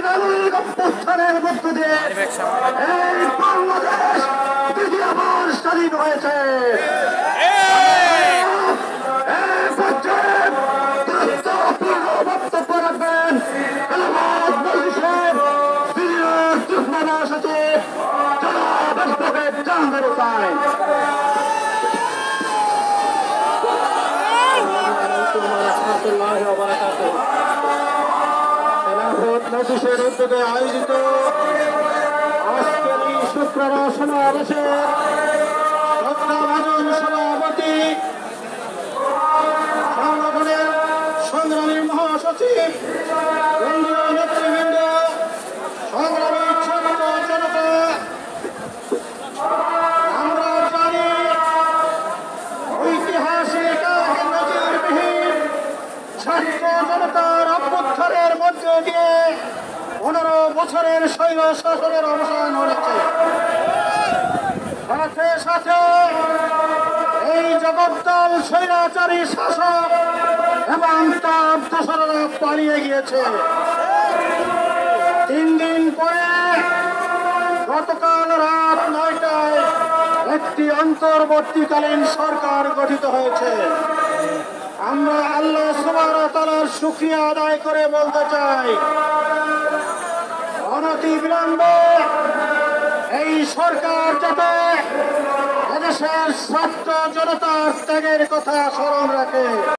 সামরিক অভ্যুত্থানের মধ্য দিয়ে এই বাংলাদেশ দ্বিতীয়বার স্বাধীন হয়েছে। বক্তব্য রাখবেন এলাহাবাদ মজলিসের সিনিয়র যুগ্ম মহাসচিব জনাব অ্যাডভোকেট জাহাঙ্গীর হোসেন। মজলিসের উদ্যোগে আয়োজিত আজকের এই শুক্রবার সমাবেশের শ্রদ্ধাভাজন সভাপতি সংগঠনের সংগ্রামী মহাসচিব, কেন্দ্রীয় নেতৃবৃন্দ, সংগ্রামী ছাত্র জনতা, আমরা জানি ঐতিহাসিক নজিরবিহীন ছাত্র জনতার অভ্যুত্থানের মধ্য দিয়ে 15 বছরের স্বৈর শাসনের অবসান হয়েছে। সাথে সাথে এই জগদ্দল স্বৈরাচারী শাসক এবং তার দোসরেরা পালিয়ে গিয়েছে। 3 দিন পরে গতকাল রাত 9টায় একটি অন্তর্বর্তীকালীন সরকার গঠিত হয়েছে। আমরা আল্লাহ সুবহানাহু ওয়া তাআলার শুকরিয়া আদায় করে বলতে চাই, অনতি বিলম্বে এই সরকার যাতে এদেশের ছাত্র জনতার ত্যাগের কথা স্মরণ রাখে।